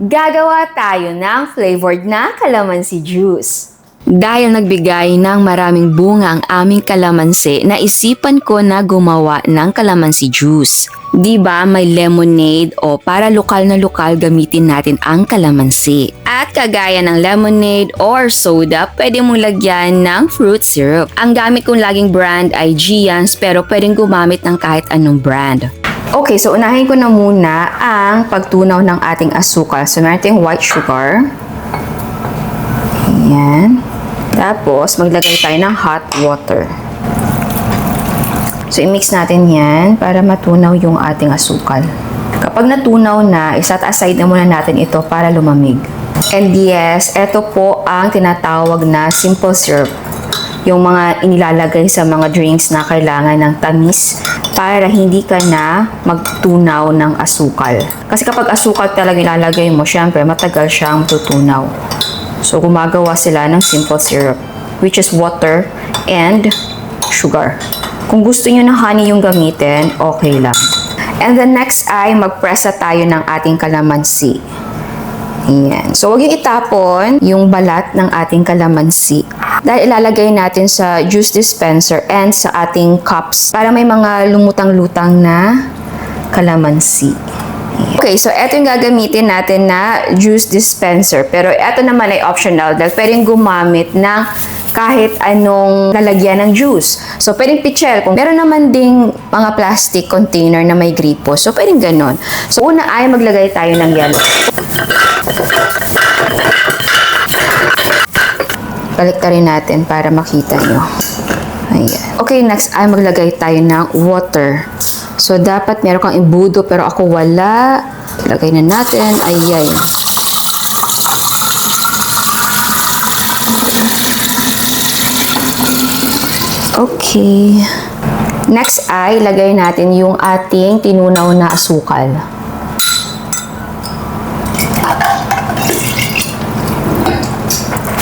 Gagawa tayo ng flavored na calamansi juice. Dahil nagbigay ng maraming bunga ang aming kalamansi, naisipan ko na gumawa ng calamansi juice. Diba may lemonade o para lokal na lokal gamitin natin ang kalamansi. At kagaya ng lemonade or soda, pwede mong lagyan ng fruit syrup. Ang gamit kong laging brand ay Gians pero pwedeng gumamit ng kahit anong brand. Okay, so unahin ko na muna ang pagtunaw ng ating asukal. So, meron tayong white sugar. Ayan. Tapos, maglagay tayo ng hot water. So, i-mix natin yan para matunaw yung ating asukal. Kapag natunaw na, i-set aside na muna natin ito para lumamig. And yes, ito po ang tinatawag na simple syrup. Yung mga inilalagay sa mga drinks na kailangan ng tamis para hindi ka na magtunaw ng asukal. Kasi kapag asukal talaga ilalagay mo, syempre matagal siyang tutunaw. So gumagawa sila ng simple syrup, which is water and sugar. Kung gusto nyo ng honey yung gamitin, okay lang. And then next ay mag-press na tayo ng ating kalamansi. Ayan. So, huwag yung itapon yung balat ng ating kalamansi. Dahil ilalagay natin sa juice dispenser and sa ating cups para may mga lumutang-lutang na kalamansi. Ayan. Okay, so ito yung gagamitin natin na juice dispenser. Pero ito naman ay optional dahil pwedeng gumamit ng kahit anong lalagyan ng juice. So, pwedeng pichel. Kung meron naman ding mga plastic container na may gripo. So, pwedeng ganon. So, una ay maglagay tayo ng yellow. Baliktarin natin para makita nyo. Ayan. Okay, next ay maglagay tayo ng water. So, dapat meron kang imbudo pero ako wala. Lagay na natin. Ayan. Okay. Next ay lagay natin yung ating tinunaw na asukal.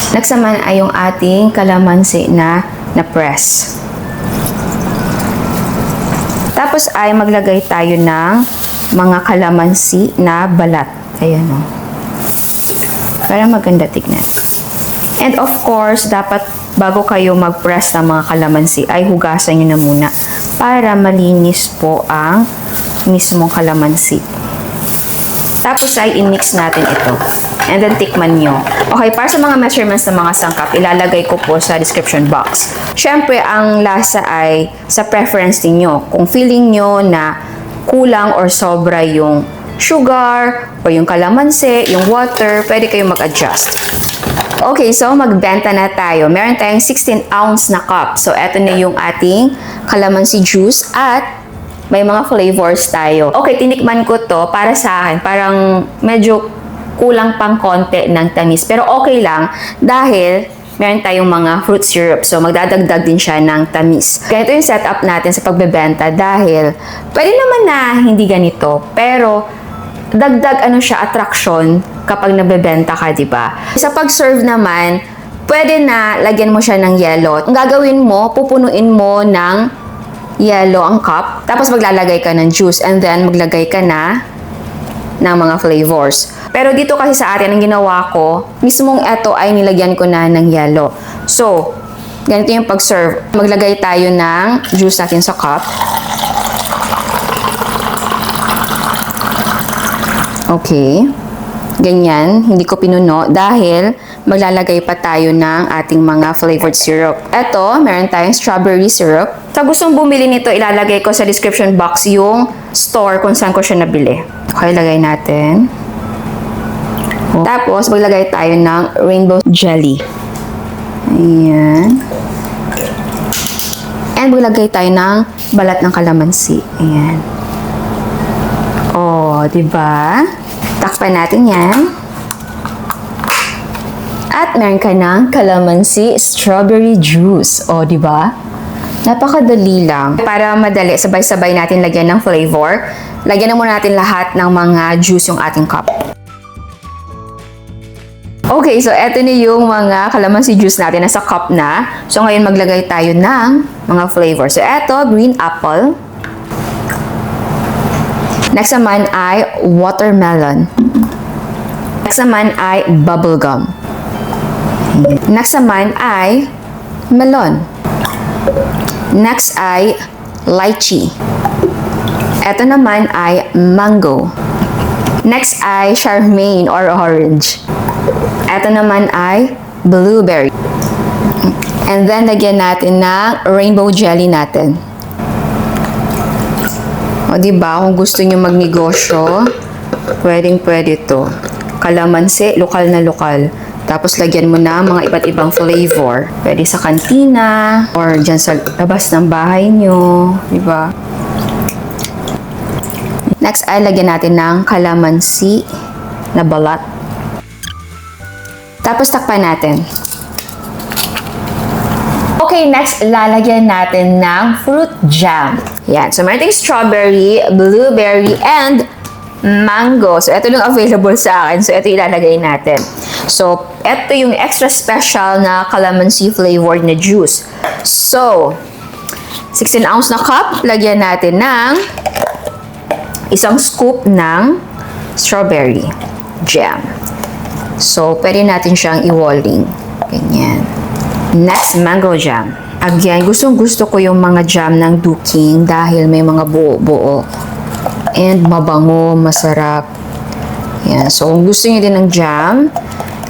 Next naman ay yung ating kalamansi na press. Tapos ay maglagay tayo ng mga kalamansi na balat. Ayan o. Para maganda tignan. And of course, dapat bago kayo mag-press ng mga kalamansi ay hugasan nyo na muna para malinis po ang mismong kalamansi. Tapos ay i-mix natin ito. And then tikman nyo. Okay, para sa mga measurements ng mga sangkap, ilalagay ko po sa description box. Syempre, ang lasa ay sa preference niyo. Kung feeling nyo na kulang or sobra yung sugar o yung kalamansi, yung water, pwede kayong mag-adjust. Okay, so magbenta na tayo. Meron tayong 16 ounce na cup. So, eto na yung ating calamansi juice at may mga flavors tayo. Okay, tinikman ko to para sa akin. Parang medyo kulang pang konti ng tamis. Pero okay lang dahil meron tayong mga fruit syrup. So, magdadagdag din siya ng tamis. Ganito yung setup natin sa pagbebenta dahil pwede naman na hindi ganito. Pero, dagdag siya, attraction kapag nabebenta ka, diba? Sa pag-serve naman, pwede na lagyan mo siya ng yellow. Ang gagawin mo, pupunuin mo ng yellow ang cup. Tapos, maglalagay ka ng juice. And then, maglagay ka na ng mga flavors. Pero dito kasi sa atin, ang ginawa ko, mismong eto ay nilagyan ko na ng yellow. So, ganito yung pag-serve. Maglagay tayo ng juice natin sa cup. Okay. Ganyan. Hindi ko pinuno dahil maglalagay pa tayo ng ating mga flavored syrup. Eto, meron tayong strawberry syrup. Sa gustong bumili nito, ilalagay ko sa description box yung store kung saan ko siya nabili. Okay, lagay natin. Tapos, maglagay tayo ng rainbow jelly. Ayan. And maglagay tayo ng balat ng kalamansi. Ayan. Oh, diba? Takpan natin yan. At meron ka ng calamansi strawberry juice. Oh, diba? Napakadali lang. Para madali, sabay-sabay natin lagyan ng flavor. Lagyan na muna natin lahat ng mga juice yung ating cup. Okay, so eto na yung mga calamansi juice natin. Nasa cup na. So ngayon maglagay tayo ng mga flavor. So eto, green apple. Next naman ay watermelon. Next naman ay bubblegum. Next naman ay melon. Next ay lychee. Ito naman ay mango. Next ay charmaine or orange. Ito naman ay blueberry. And then, lagyan natin ng rainbow jelly natin. O, diba? Kung gusto nyo magnegosyo, pwedeng-pwede to. Calamansi, lokal na lokal. Tapos, lagyan mo na mga iba't ibang flavor. Pwede sa kantina, or dyan sa labas ng bahay nyo. Diba? Next ay lagyan natin ng calamansi na balat. Tapos, takpan natin. Okay, next, lalagyan natin ng fruit jam. Yan. So, meron tayong strawberry, blueberry, and mango. So, ito yung available sa akin. So, ito ilalagay natin. So, ito yung extra special na calamansi flavored na juice. So, 16 ounce na cup, lagyan natin ng isang scoop ng strawberry jam. So, pwede natin siyang i-walling. Ganyan. Next, mango jam. Again, gustong-gusto ko yung mga jam ng Duking dahil may mga buo-buo. And mabango, masarap. Yan. So, kung gusto niyo din ng jam,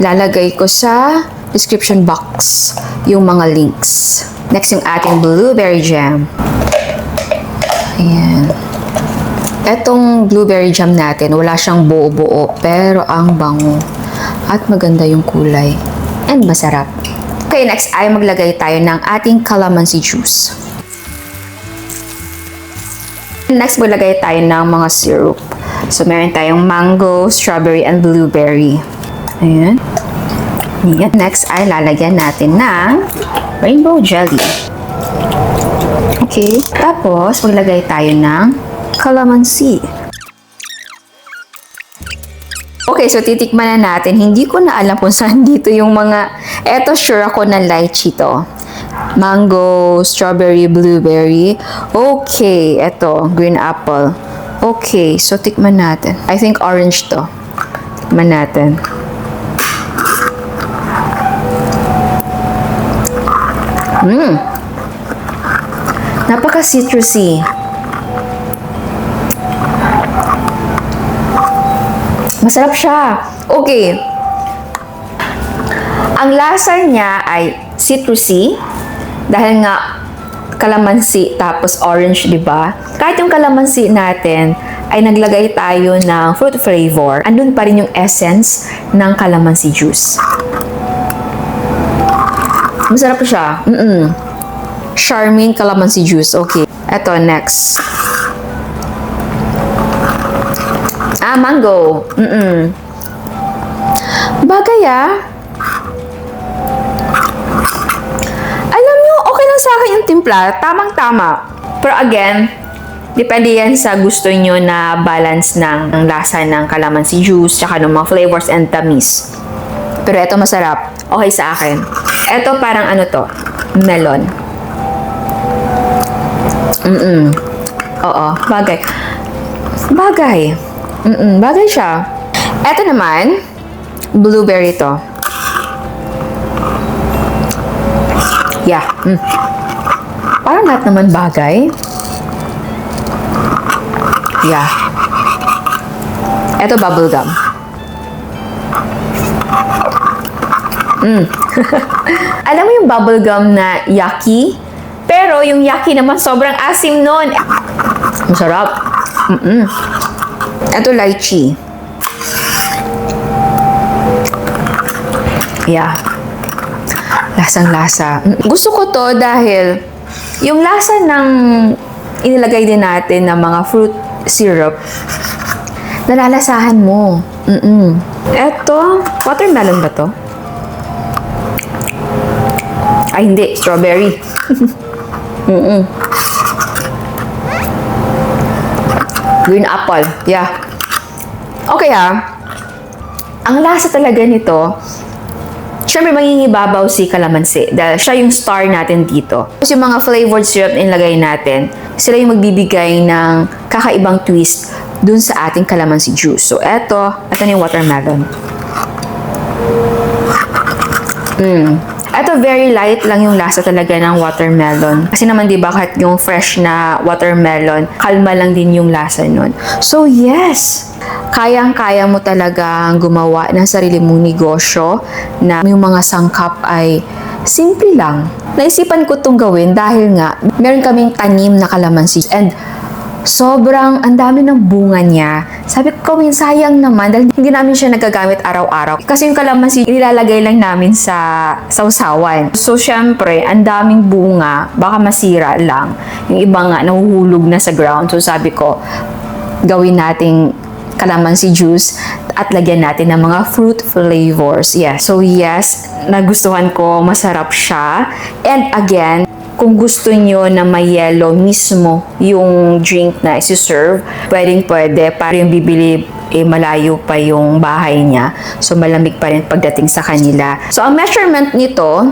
lalagay ko sa description box yung mga links. Next, yung ating blueberry jam. Ayan. Etong blueberry jam natin, wala siyang buo-buo, pero ang bango. At maganda yung kulay. And masarap. Okay, next ay maglagay tayo ng ating calamansi juice. Next, maglagay tayo ng mga syrup. So, meron tayong mango, strawberry, and blueberry. Ayan. Ayan. Next ay lalagyan natin ng rainbow jelly. Okay. Tapos, maglagay tayo ng calamansi. Okay, so titikman na natin. Hindi ko na alam kung saan dito yung mga... Eto, sure ako na lychee to. Mango, strawberry, blueberry. Okay, eto, green apple. Okay, so tikman natin. I think orange to. Tikman natin. Napaka-citrusy. Masarap siya. Okay. Ang lasa niya ay citrusy dahil nga calamansi tapos orange, 'di ba? Kahit yung calamansi natin ay naglagay tayo ng fruit flavor, andun pa rin yung essence ng calamansi juice. Masarap siya. Charming calamansi juice. Okay. Ito, next. Mango. Bagay Alam nyo, okay lang sa akin yung timpla. Tamang-tama. Pero again, depende yan sa gusto nyo na balance ng lasa ng calamansi juice tsaka ng mga flavors and tamis. Pero ito masarap. Okay sa akin. Ito parang ano to? Melon. Oo, bagay. Bagay siya. Ito naman, blueberry to. Yeah. Parang lahat naman bagay. Yeah. Ito, bubblegum. Alam mo yung bubblegum na yucky? Pero yung yucky naman sobrang asim nun. Masarap. Ito, lychee. Yeah. Lasang-lasa. Gusto ko to dahil yung lasa ng inilagay din natin ng mga fruit syrup, nalalasahan mo. Ito, watermelon ba to? Ay, hindi. Strawberry. Green apple. Yeah. Okay Ang lasa talaga nito, syempre mangingibabaw si calamansi dahil siya yung star natin dito. Tapos yung mga flavored syrup na ilagay natin, sila yung magbibigay ng kakaibang twist dun sa ating calamansi juice. So, ito na yung watermelon. Ito, very light lang yung lasa talaga ng watermelon. Kasi naman, di ba, kahit yung fresh na watermelon, kalma lang din yung lasa nun. So, yes! Kayang-kaya mo talaga gumawa ng sarili mong negosyo na yung mga sangkap ay simple lang. Naisipan ko itong gawin dahil nga, meron kaming tanim na kalamansi. And sobrang ang dami ng bunga niya. Sabi ko, sayang naman dahil hindi namin siya nagagamit araw-araw. Kasi yung kalamansi, nilalagay lang namin sa sausawan. So, syempre, ang daming bunga, baka masira lang. Yung iba nga, nahuhulog na sa ground. So, sabi ko, gawin nating calamansi juice at lagyan natin ng mga fruit flavors. Yeah. So, yes, nagustuhan ko. Masarap siya. And again, kung gusto nyo na may yellow mismo yung drink na isi-serve, pwede para yung bibili malayo pa yung bahay niya. So, malamig pa rin pagdating sa kanila. So, ang measurement nito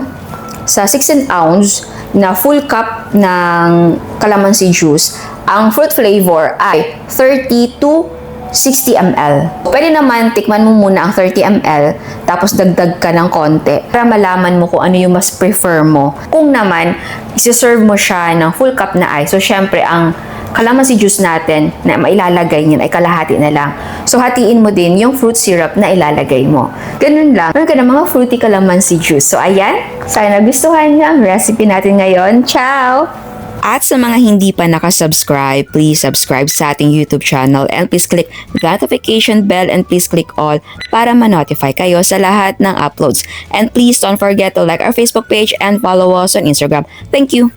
sa 16 ounce na full cup ng calamansi juice, ang fruit flavor ay 30 to 60 ml. Pwede naman, tikman mo muna ang 30 ml, tapos dagdag ka ng konti para malaman mo kung ano yung mas prefer mo. Kung naman, isi-serve mo siya ng full cup na ice, so syempre, ang calamansi juice natin na mailalagay niyan ay kalahati na lang. So, hatiin mo din yung fruit syrup na ilalagay mo. Ganun lang. Meron ka ng mga fruity calamansi juice. So, ayan. Sana nagustuhan niyo ang recipe natin ngayon. Ciao! At sa mga hindi pa nakasubscribe, please subscribe sa ating YouTube channel and please click the notification bell and please click all para ma-notify kayo sa lahat ng uploads. And please don't forget to like our Facebook page and follow us on Instagram. Thank you!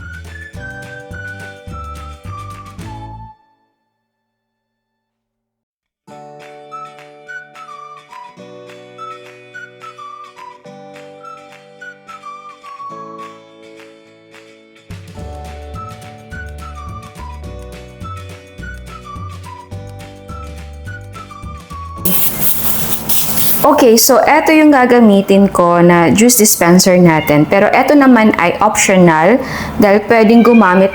Okay, so eto yung gagamitin ko na juice dispenser natin. Pero eto naman ay optional dahil pwedeng gumamit